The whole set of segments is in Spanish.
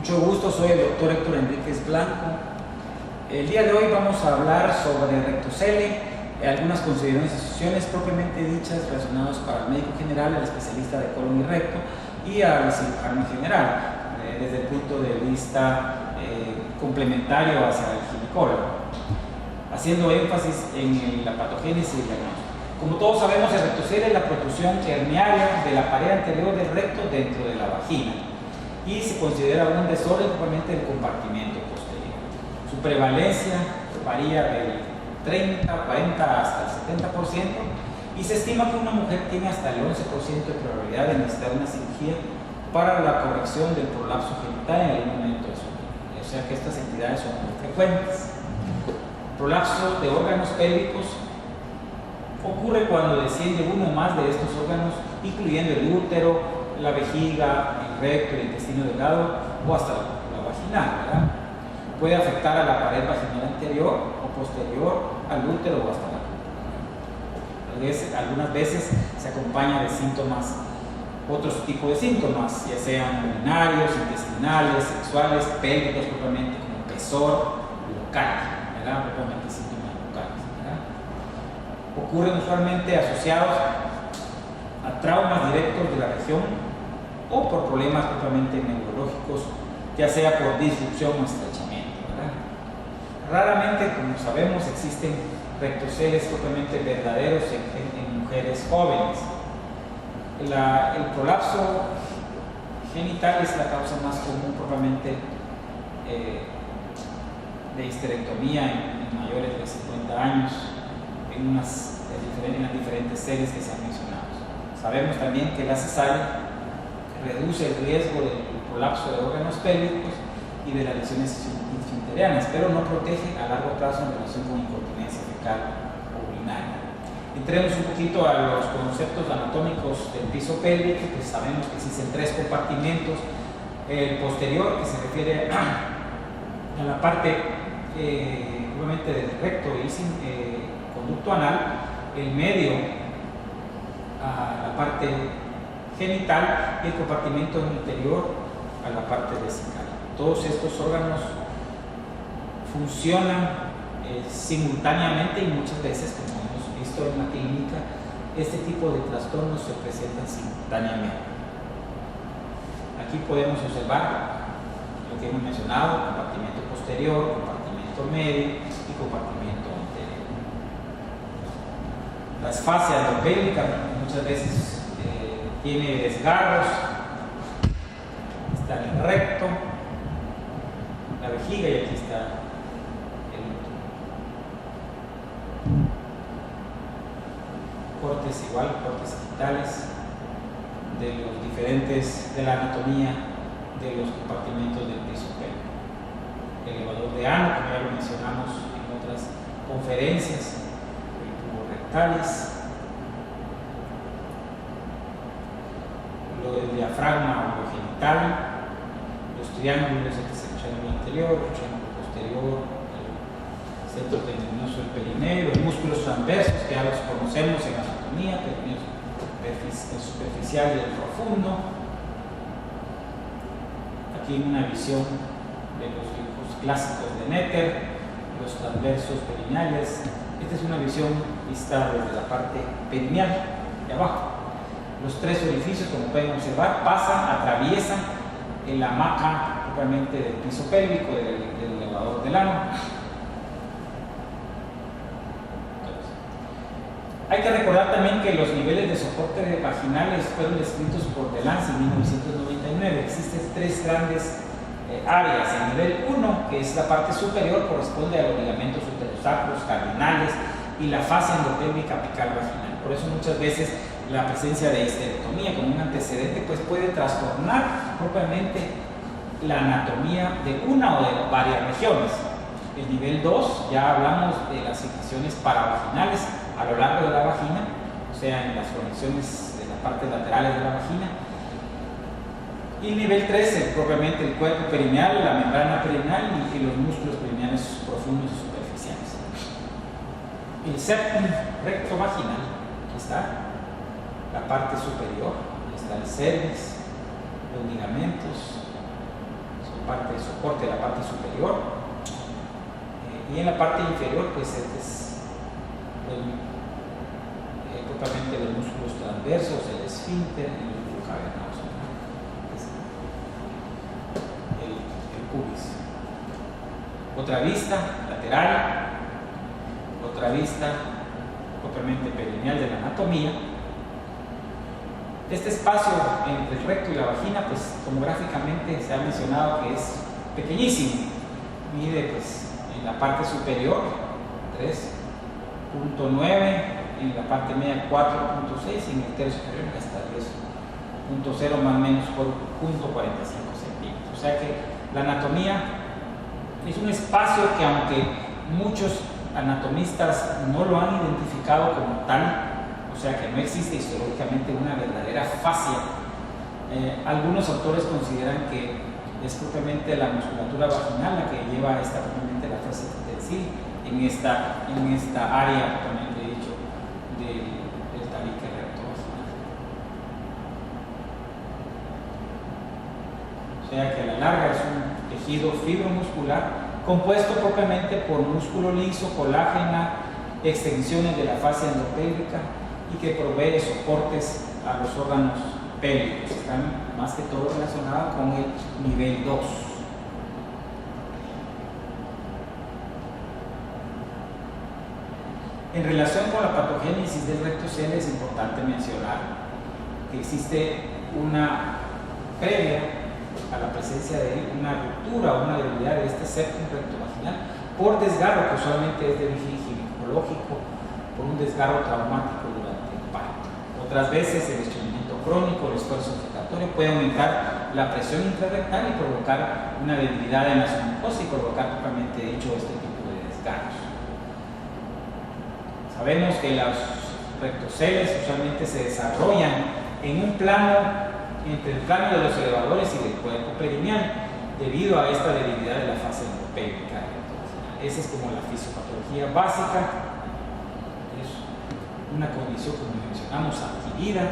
Mucho gusto, soy el doctor Héctor Enríquez Blanco. El día de hoy vamos a hablar sobre rectocele, algunas consideraciones propiamente dichas relacionadas para el médico general, el especialista de colon y recto y al cirujano general, desde el punto de vista complementario hacia el ginecólogo, haciendo énfasis en la patogénesis y diagnóstico. Como todos sabemos, el rectocele es la protrusión herniaria de la pared anterior del recto dentro de la vagina y se considera un desorden propiamente del compartimento posterior. Su prevalencia varía del 30, 40 hasta el 70% y se estima que una mujer tiene hasta el 11% de probabilidad de necesitar una cirugía para la corrección del prolapso genital en algún momento de su vida. O sea que estas entidades son muy frecuentes. Prolapso de órganos pélvicos ocurre cuando desciende uno o más de estos órganos, incluyendo el útero, la vejiga, el recto, el intestino delgado o hasta la vaginal, ¿verdad? Puede afectar a la pared vaginal anterior o posterior, al útero o hasta la columna. Algunas veces se acompaña de síntomas, otros tipos de síntomas, ya sean urinarios, intestinales, sexuales, pélvicos propiamente, como pesor local, ¿verdad? Propiamente síntomas locales, ¿verdad? Ocurren usualmente asociados a traumas directos de la región o por problemas propiamente neurológicos, ya sea por disrupción o estrechamiento, ¿verdad? Raramente, como sabemos, existen rectoceles propiamente verdaderos en mujeres jóvenes. El prolapso genital es la causa más común propiamente de histerectomía en mayores de 50 años en las diferentes series que se han mencionado. Sabemos también que la cesárea reduce el riesgo del prolapso de órganos pélvicos y de las lesiones esfinterianas, pero no protege a largo plazo en relación con incontinencia fecal o urinaria. Entremos un poquito a los conceptos anatómicos del piso pélvico, pues sabemos que existen tres compartimentos: el posterior, que se refiere a la parte obviamente del recto y conducto anal; el medio, a la parte genital; y el compartimento interior a la parte vesical. Todos estos órganos funcionan simultáneamente y muchas veces, como hemos visto en la clínica, este tipo de trastornos se presentan simultáneamente. Aquí podemos observar lo que hemos mencionado: compartimento posterior, compartimento medio y compartimento anterior. Las fascias endopélvicas muchas veces tiene desgarros. Está el recto, la vejiga, y aquí está el útero. Cortes igual, cortes genitales de la anatomía de los compartimentos del piso pélvico. Elevador de ano, como ya lo mencionamos en otras conferencias, el tubo rectalis, el diafragma urogenital, los triángulos, este es el triángulo anterior, el triángulo posterior, el centro tendinoso, el perineo, los músculos transversos, que ya los conocemos en anatomía: perineo superficial y el profundo. Aquí una visión de los dibujos clásicos de Netter, los transversos perineales. Esta es una visión vista desde la parte perineal de abajo. Los tres orificios, como pueden observar, atraviesan la hamaca propiamente del piso pélvico, del elevador del ano. Hay que recordar también que los niveles de soporte vaginales fueron descritos por Delancey en 1999. Existen tres grandes áreas. El nivel 1, que es la parte superior, corresponde a los ligamentos uterosacros, cardinales y la fascia endopélvica apical vaginal. Por eso muchas veces la presencia de histerectomía como un antecedente pues puede trastornar propiamente la anatomía de una o de varias regiones. El nivel 2, ya hablamos de las infecciones paravaginales a lo largo de la vagina, o sea, en las conexiones de las partes laterales de la vagina. Y el nivel 3, propiamente el cuerpo perineal, la membrana perineal y los músculos perineales profundos y superficiales. El septum recto vaginal, aquí está la parte superior, está el cervix, los ligamentos, son parte de soporte de la parte superior, y en la parte inferior pues este es totalmente los músculos transversos, el esfínter y el músculo cavernoso, el pubis. Otra vista lateral, otra vista propiamente perineal de la anatomía. Este espacio entre el recto y la vagina, pues tomográficamente se ha mencionado que es pequeñísimo, mide pues en la parte superior 3.9, en la parte media 4.6 y en el tercio superior hasta 10.0 más o menos por 0.45 centímetros. O sea que la anatomía es un espacio que, aunque muchos anatomistas no lo han identificado como tal, o sea que no existe histológicamente una verdadera fascia, algunos autores consideran que es propiamente la musculatura vaginal la que lleva propiamente la fascia tensil en esta área, propiamente dicho, del tabique recto vaginal. O sea que a la larga es un tejido fibromuscular compuesto propiamente por músculo liso, colágena, extensiones de la fascia endopélvica y que provee soportes a los órganos pélvicos. Están más que todo relacionados con el nivel 2. En relación con la patogénesis del recto cele es importante mencionar que existe una previa a la presencia de una ruptura o una debilidad de este septum rectovaginal por desgarro, que usualmente es de origen ginecológico, por un desgarro traumático durante el parto. Otras veces el estreñimiento crónico, el esfuerzo fecatorio puede aumentar la presión intrarrectal y provocar una debilidad en la mucosa y provocar propiamente dicho este tipo de desgarros. Sabemos que los rectoceles usualmente se desarrollan en un plano entre el plano de los elevadores y del cuerpo perineal debido a esta debilidad de la fase endopélvica. Esa es como la fisiopatología básica. Es una condición, como mencionamos, adquirida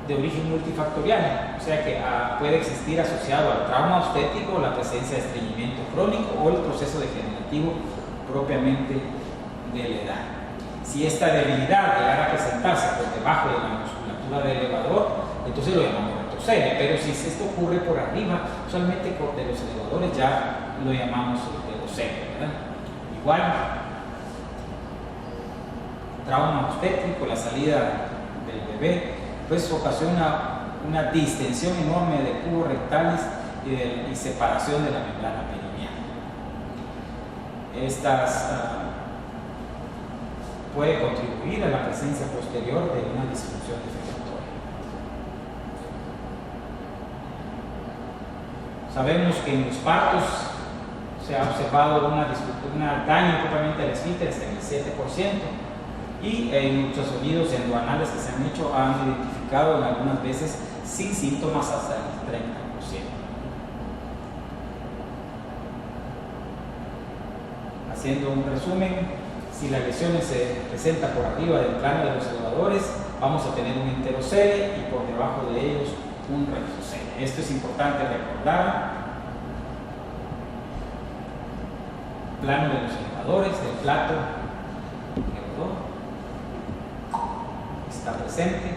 de origen multifactorial, o sea que puede existir asociado al trauma obstétrico, la presencia de estreñimiento crónico o el proceso degenerativo propiamente de la edad. Si esta debilidad llegara a presentarse por debajo de la musculatura del elevador, entonces lo llamamos rectocele, pero si esto ocurre por arriba, usualmente de los elevadores ya lo llamamos dedocele, ¿verdad? Igual, trauma obstétrico, la salida del bebé, pues ocasiona una distensión enorme de cubos rectales y separación de la membrana perineal. Estas puede contribuir a la presencia posterior de una disfunción defecatoria. Sabemos que en los partos se ha observado un daño propiamente al esfínter en el 7%, y en ultrasonidos endoanales que se han hecho han identificado en algunas veces sin síntomas hasta el 30%. Haciendo un resumen, si la lesión se presenta por arriba del plano de los elevadores, vamos a tener un enterocele y por debajo de ellos un rectocele. Esto es importante recordar. Plano de los elevadores, del plato está presente.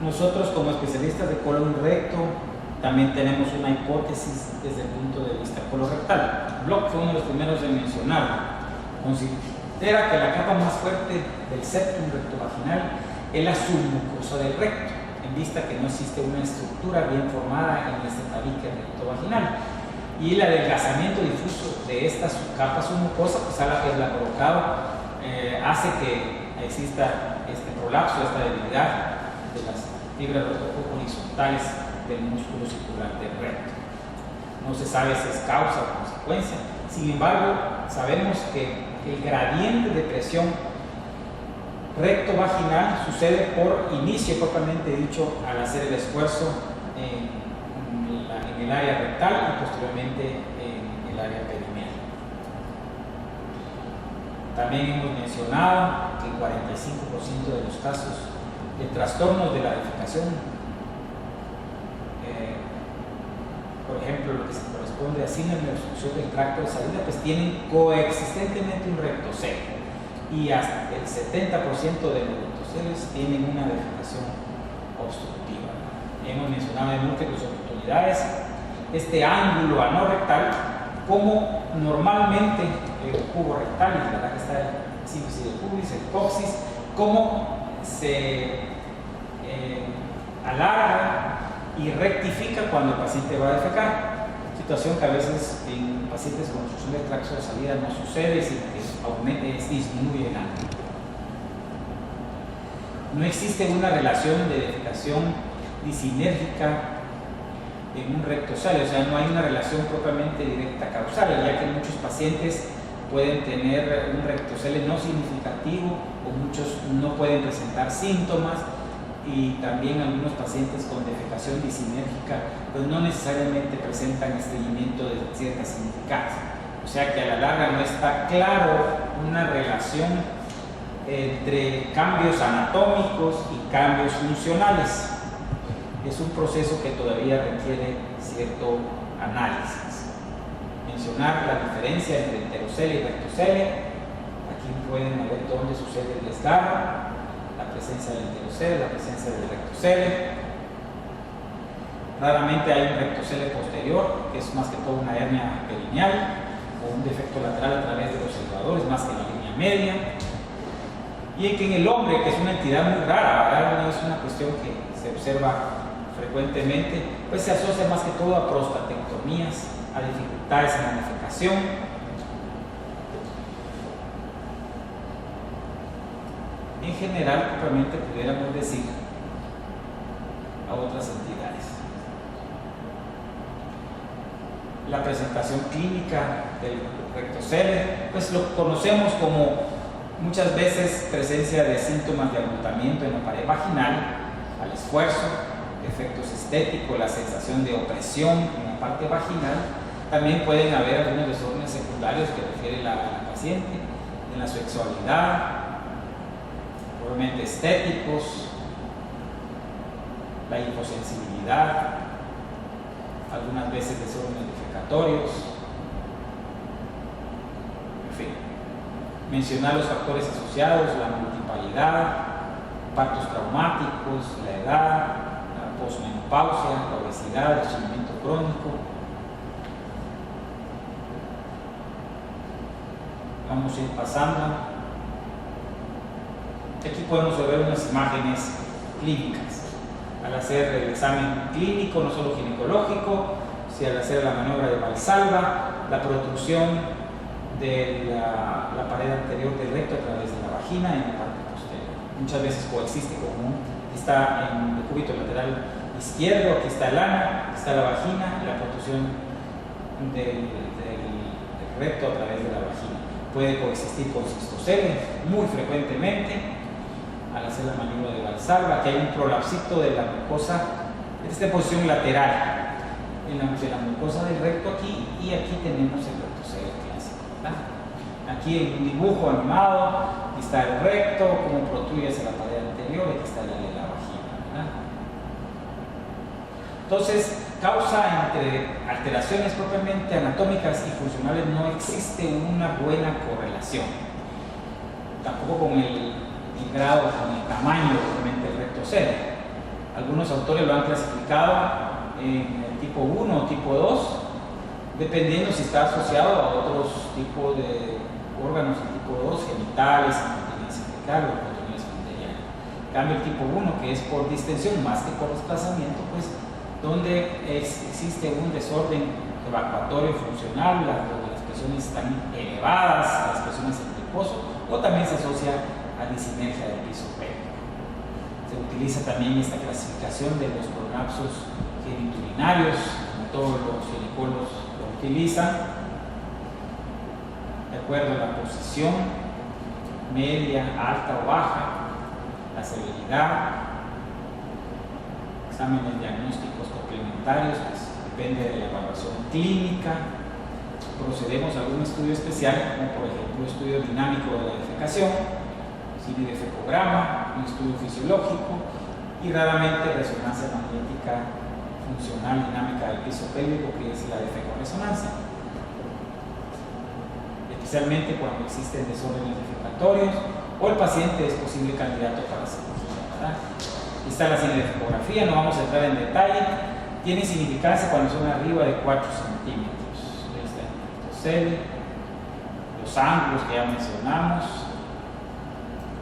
Nosotros como especialistas de colon recto también tenemos una hipótesis desde el punto de vista colorectal. Bloch fue uno de los primeros en mencionarlo. Considera que la capa más fuerte del septum rectovaginal es la submucosa del recto, en vista que no existe una estructura bien formada en este tabique rectovaginal. Y el adelgazamiento difuso de esta capa submucosa, pues a la que la provocado, hace que exista este prolapso, esta debilidad de las fibras horizontales del músculo circular del recto. No se sabe si es causa o consecuencia. Sin embargo, sabemos que el gradiente de presión recto-vaginal sucede por inicio propiamente dicho al hacer el esfuerzo en el área rectal y posteriormente en el área perineal. También hemos mencionado que el 45% de los casos de trastornos de la defecación, por ejemplo, lo que se corresponde a síndrome de obstrucción del tracto de salida, pues tienen coexistentemente un rectocele, y hasta el 70% de los rectoceles tienen una defecación obstructiva. Hemos mencionado en múltiples oportunidades este ángulo anorrectal, como normalmente el cubo rectal, ¿verdad? Que está el sínfisis del pubis, el coxis, cómo se alarga y rectifica cuando el paciente va a defecar, situación que a veces en pacientes con obstrucción del tracto de salida no sucede, sino que disminuye el ángulo. No existe una relación de defecación disinérgica en un rectocele, o sea, no hay una relación propiamente directa causal, ya que muchos pacientes pueden tener un rectocele no significativo, o muchos no pueden presentar síntomas, y también algunos pacientes con defecación disinérgica pues no necesariamente presentan estreñimiento de cierta significancia. O sea que a la larga no está claro una relación entre cambios anatómicos y cambios funcionales. Es un proceso que todavía requiere cierto análisis. Mencionar la diferencia entre enterocele y rectocele. Aquí pueden ver dónde sucede el desgarro, la presencia del enterocele, la presencia del rectocele. Raramente hay un rectocele posterior, que es más que todo una hernia perineal o un defecto lateral a través de los elevadores, más que la línea media. Y en que en el hombre, que es una entidad muy rara, ¿verdad? No es una cuestión que se observa frecuentemente, pues se asocia más que todo a prostatectomías, a dificultades en la defecación. En general, propiamente pudiéramos decir a otras entidades. La presentación clínica del rectocele, pues lo conocemos como muchas veces presencia de síntomas de agotamiento en la pared vaginal al esfuerzo, efectos estéticos, la sensación de opresión en la parte vaginal. También pueden haber algunos desórdenes secundarios que refiere la paciente en la sexualidad, obviamente estéticos, la hiposensibilidad, algunas veces desórdenes defecatorios, en fin. Mencionar los factores asociados, la multipalidad, partos traumáticos, la edad, la posmenopausia, la obesidad, el estreñimiento crónico. Vamos a ir pasando. Aquí podemos ver unas imágenes clínicas. Al hacer el examen clínico, no solo ginecológico, sino al hacer la maniobra de Valsalva, la protrusión de la pared anterior del recto a través de la vagina en la parte posterior. Muchas veces coexiste con está en el cúbito lateral izquierdo, aquí está el ano, aquí está la vagina, y la protrusión del recto a través de la vagina. Puede coexistir con cistocele muy frecuentemente al hacer la maniobra de Valsalva, que hay un prolapsito de la mucosa, esta posición lateral en la mucosa del recto aquí, y aquí tenemos el rectocele clásico, ¿verdad? Aquí en un dibujo animado está el recto, como protruye hacia la pared anterior, y aquí está la de la vagina, ¿verdad? Entonces, causa entre alteraciones propiamente anatómicas y funcionales no existe una buena correlación, tampoco con el grado, con el tamaño propiamente del rectocele. Algunos autores lo han clasificado en el tipo 1 o tipo 2, dependiendo si está asociado a otros tipos de órganos del tipo 2, genitales, incontinencia fecal o oportunidades materiales. En cambio, el tipo 1, que es por distensión más que por desplazamiento, pues donde existe un desorden evacuatorio funcional, donde las presiones están elevadas, las presiones en reposo, o también se asocia a disinergia del piso pélvico. Se utiliza también esta clasificación de los prolapsos geniturinarios, como todos los ginecólogos lo utilizan, de acuerdo a la posición, media, alta o baja, la severidad, exámenes diagnósticos complementarios, pues depende de la evaluación clínica, procedemos a algún estudio especial, como por ejemplo estudio dinámico de la defecación, cinedefecograma, un estudio fisiológico y raramente resonancia magnética funcional dinámica del piso pélvico, que es la defecoresonancia, especialmente cuando existen desórdenes defecatorios o el paciente es posible candidato para cirugía, ¿verdad? Aquí está la cinedefecografía, no vamos a entrar en detalle, tiene significancia cuando son arriba de 4 centímetros. Este rectocele, los ángulos que ya mencionamos,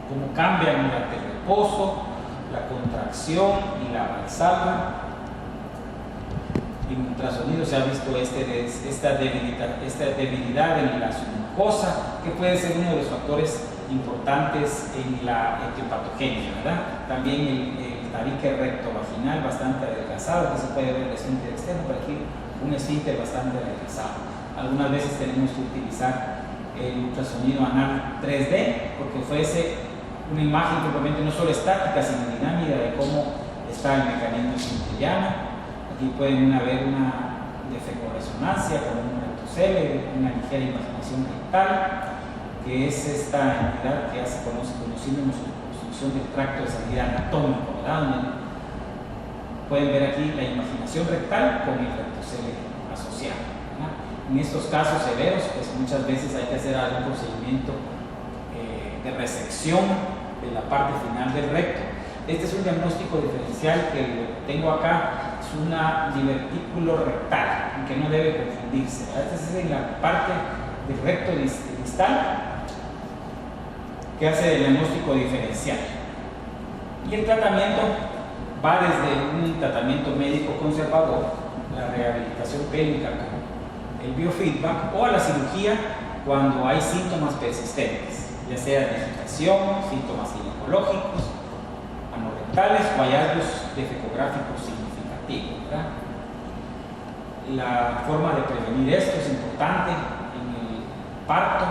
cómo cambian durante el reposo, la contracción y la valsalva. En ultrasonido se ha visto esta debilidad en la submucosa, que puede ser uno de los factores importantes en la etiopatogenia, ¿verdad? También el tabique rectovaginal bastante adelgazado, que se puede ver el esfínter externo, pero aquí un esfínter bastante adelgazado. Algunas veces tenemos que utilizar el ultrasonido anal 3D, porque ofrece una imagen propiamente no solo estática, sino dinámica de cómo está el mecanismo esfinteriano. Aquí pueden ver una defecoresonancia con un rectocele, una ligera imaginación rectal, que es esta entidad que ya se conoce como síndrome de obstrucción del tracto de salida anatómico, ¿verdad? Pueden ver aquí la imaginación rectal con el rectocele asociado, ¿verdad? En estos casos severos, pues muchas veces hay que hacer algún procedimiento de resección de la parte final del recto. Este es un diagnóstico diferencial que lo tengo acá, es una divertículo rectal, que no debe confundirse, ¿verdad? Este es en la parte del recto distal que hace el diagnóstico diferencial. Y el tratamiento va desde un tratamiento médico conservador, la rehabilitación pélvica con el biofeedback, o a la cirugía cuando hay síntomas persistentes, ya sea digitación, síntomas ginecológicos, anorrectales o hallazgos defecográficos significativos, ¿verdad? La forma de prevenir esto es importante en el parto,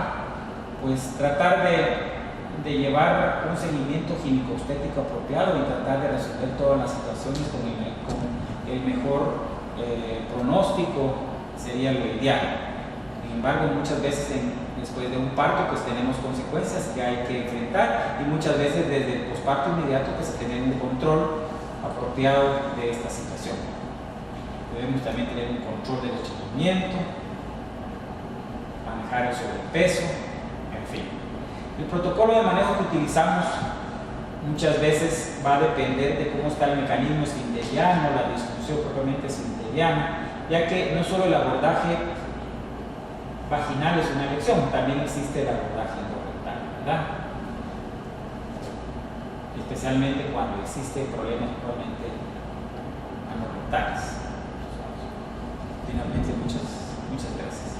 pues tratar de llevar un seguimiento gineco-obstétrico apropiado y tratar de resolver todas las situaciones con el mejor pronóstico sería lo ideal. Sin embargo, muchas veces después de un parto pues tenemos consecuencias que hay que enfrentar, y muchas veces desde el posparto inmediato pues tener un control apropiado de esta situación. Debemos también tener un control del estreñimiento, manejar el sobrepeso, en fin. El protocolo de manejo que utilizamos muchas veces va a depender de cómo está el mecanismo esfinteriano, la disfunción propiamente esfinteriana, ya que no solo el abordaje vaginal es una elección, también existe el abordaje endorrectal, ¿verdad? Especialmente cuando existen problemas propiamente anorrectales. Finalmente, muchas gracias.